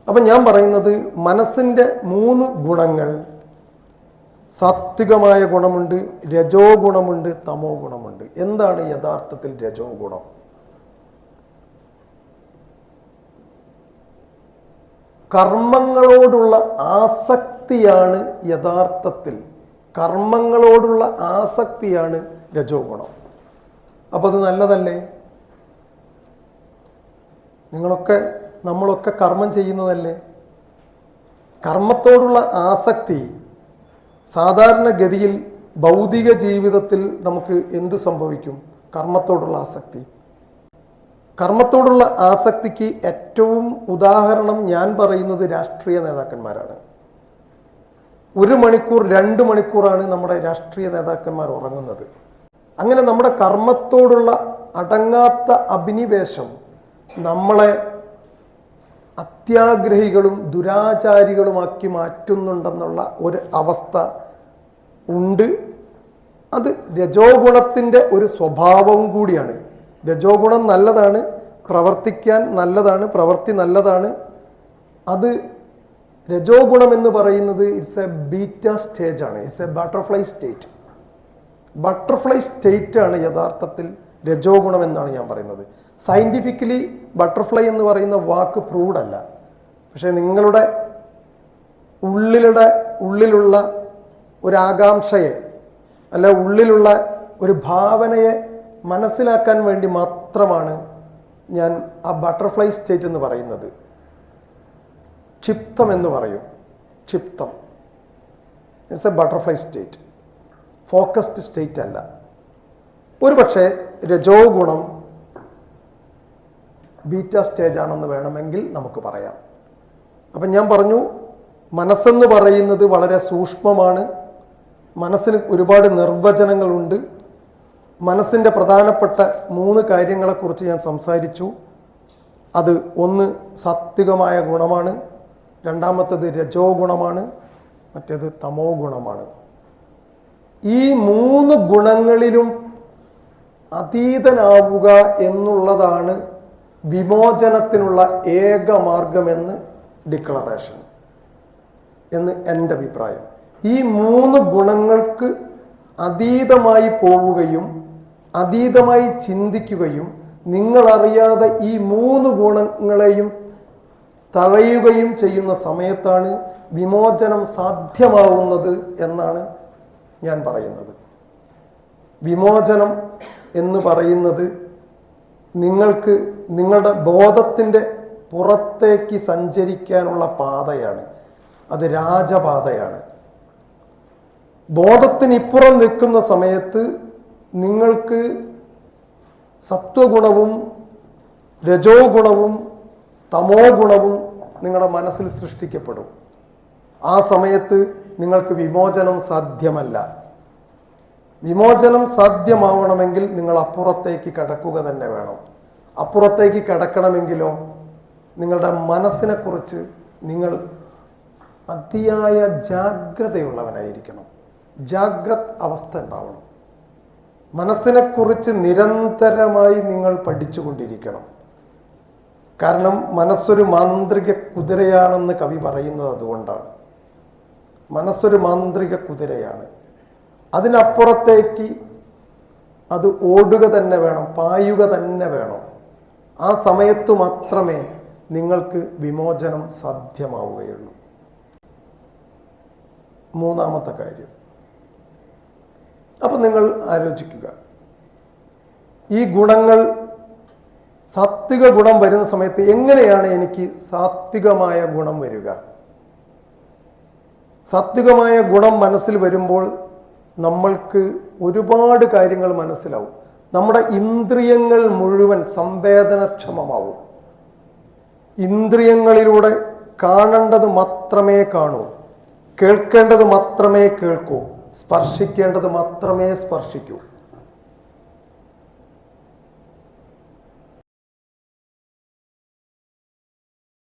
അപ്പം ഞാൻ പറയുന്നത് മനസ്സിൻ്റെ 3 ഗുണങ്ങൾ, സാത്വികമായ ഗുണമുണ്ട്, രജോ ഗുണമുണ്ട്, തമോ ഗുണമുണ്ട്. എന്താണ് യഥാർത്ഥത്തിൽ രജോ ഗുണം? കർമ്മങ്ങളോടുള്ള ആസക്തിയാണ് യഥാർത്ഥത്തിൽ, കർമ്മങ്ങളോടുള്ള ആസക്തിയാണ് രജോ ഗുണം. അപ്പോൾ അത് നല്ലതല്ലേ? നമ്മളൊക്കെ കർമ്മം ചെയ്യുന്നതല്ലേ? കർമ്മത്തോടുള്ള ആസക്തി സാധാരണഗതിയിൽ ഭൗതിക ജീവിതത്തിൽ നമുക്ക് എന്ത് സംഭവിക്കും? കർമ്മത്തോടുള്ള ആസക്തി. കർമ്മത്തോടുള്ള ആസക്തിക്ക് ഏറ്റവും ഉദാഹരണം ഞാൻ പറയുന്നത് രാഷ്ട്രീയ നേതാക്കന്മാരാണ്. 1 മണിക്കൂർ 2 മണിക്കൂറാണ് നമ്മുടെ രാഷ്ട്രീയ നേതാക്കന്മാർ ഉറങ്ങുന്നത്. അങ്ങനെ നമ്മുടെ കർമ്മത്തോടുള്ള അടങ്ങാത്ത അഭിനിവേശം നമ്മളെ അത്യാഗ്രഹികളും ദുരാചാരികളുമാക്കി മാറ്റുന്നുണ്ടെന്നുള്ള ഒരു അവസ്ഥ ഉണ്ട്. അത് രജോ ഗുണത്തിൻ്റെ ഒരു സ്വഭാവവും കൂടിയാണ്. രജോ ഗുണം നല്ലതാണ്, പ്രവർത്തിക്കാൻ നല്ലതാണ്, പ്രവൃത്തി നല്ലതാണ്. അത് രജോ ഗുണം എന്ന് പറയുന്നത് ഇറ്റ്സ് എ ബീറ്റ സ്റ്റേജാണ്, it's a butterfly state. Butterfly state ആണ് യഥാർത്ഥത്തിൽ രജോ ഗുണം എന്നാണ് ഞാൻ പറയുന്നത്. സയൻറ്റിഫിക്കലി ബട്ടർഫ്ലൈ എന്ന് പറയുന്ന വാക്ക് പ്രൂവ്ഡ് അല്ല. പക്ഷേ നിങ്ങളുടെ ഉള്ളിലുള്ള ഒരു ആകാംക്ഷയെ അല്ല ഉള്ളിലുള്ള ഒരു ഭാവനയെ മനസ്സിലാക്കാൻ വേണ്ടി മാത്രമാണ് ഞാൻ ആ ബട്ടർഫ്ലൈ സ്റ്റേറ്റ് എന്ന് പറയുന്നത്. ക്ഷിപ്തം എന്ന് പറയും. ക്ഷിപ്തം it's a butterfly state, focused state അല്ല. ഒരു പക്ഷേ രജോ ഗുണം ബീറ്റ സ്റ്റേജ് ആണെന്ന് വേണമെങ്കിൽ നമുക്ക് പറയാം. അപ്പം ഞാൻ പറഞ്ഞു, മനസ്സെന്ന് പറയുന്നത് വളരെ സൂക്ഷ്മമാണ്. മനസ്സിന് ഒരുപാട് നിർവചനങ്ങളുണ്ട്. മനസ്സിൻ്റെ പ്രധാനപ്പെട്ട 3 കാര്യങ്ങളെക്കുറിച്ച് ഞാൻ സംസാരിച്ചു. അത് ഒന്ന് സാത്വികമായ ഗുണമാണ്, രണ്ടാമത്തേത് രജോ ഗുണമാണ്, മറ്റേത് തമോ ഗുണമാണ്. ഈ 3 ഗുണങ്ങളിലും അതീതനാവുക എന്നുള്ളതാണ് വിമോചനത്തിനുള്ള ഏക മാർഗമെന്ന് ഡിക്ലറേഷൻ എന്ന് എൻ്റെ അഭിപ്രായം. ഈ 3 ഗുണങ്ങൾക്ക് അതീതമായി പോവുകയും അതീതമായി ചിന്തിക്കുകയും നിങ്ങളറിയാതെ ഈ 3 ഗുണങ്ങളെയും തഴയുകയും ചെയ്യുന്ന സമയത്താണ് വിമോചനം സാധ്യമാവുന്നത് എന്നാണ് ഞാൻ പറയുന്നത്. വിമോചനം എന്ന് പറയുന്നത് നിങ്ങൾക്ക് നിങ്ങളുടെ ബോധത്തിൻ്റെ പുറത്തേക്ക് സഞ്ചരിക്കാനുള്ള പാതയാണ്. അത് രാജപാതയാണ്. ബോധത്തിനിപ്പുറം നിൽക്കുന്ന സമയത്ത് നിങ്ങൾക്ക് സത്വഗുണവും രജോ ഗുണവും തമോ ഗുണവും നിങ്ങളുടെ മനസ്സിൽ സൃഷ്ടിക്കപ്പെടും. ആ സമയത്ത് നിങ്ങൾക്ക് വിമോചനം സാധ്യമല്ല. വിമോചനം സാധ്യമാവണമെങ്കിൽ നിങ്ങൾ അപ്പുറത്തേക്ക് കടക്കുക തന്നെ വേണം. അപ്പുറത്തേക്ക് കടക്കണമെങ്കിലോ നിങ്ങളുടെ മനസ്സിനെക്കുറിച്ച് നിങ്ങൾ അതിയായ ജാഗ്രതയുള്ളവനായിരിക്കണം. ജാഗ്രത് അവസ്ഥ ഉണ്ടാവണം. മനസ്സിനെക്കുറിച്ച് നിരന്തരമായി നിങ്ങൾ പഠിച്ചുകൊണ്ടിരിക്കണം. കാരണം മനസ്സൊരു മാന്ത്രിക കുതിരയാണെന്ന് കവി പറയുന്നത് അതുകൊണ്ടാണ്. മനസ്സൊരു മാന്ത്രിക കുതിരയാണ്. അതിനപ്പുറത്തേക്ക് അത് ഓടുക തന്നെ വേണം, പായുക തന്നെ വേണം. ആ സമയത്തു മാത്രമേ നിങ്ങൾക്ക് വിമോചനം സാധ്യമാവുകയുള്ളൂ. 3ാമത്തെ കാര്യം, അപ്പം നിങ്ങൾ ആലോചിക്കുക, ഈ ഗുണങ്ങൾ സാത്വിക ഗുണം വരുന്ന സമയത്ത് എങ്ങനെയാണ് എനിക്ക് സാത്വികമായ ഗുണം വരിക? സാത്വികമായ ഗുണം മനസ്സിൽ വരുമ്പോൾ നമ്മൾക്ക് ഒരുപാട് കാര്യങ്ങൾ മനസ്സിലാവും. നമ്മുടെ ഇന്ദ്രിയങ്ങൾ മുഴുവൻ സംവേദനക്ഷമമാവും. ഇന്ദ്രിയങ്ങളിലൂടെ കാണേണ്ടത് മാത്രമേ കാണൂ, കേൾക്കേണ്ടത് മാത്രമേ കേൾക്കൂ, സ്പർശിക്കേണ്ടത് മാത്രമേ സ്പർശിക്കൂ.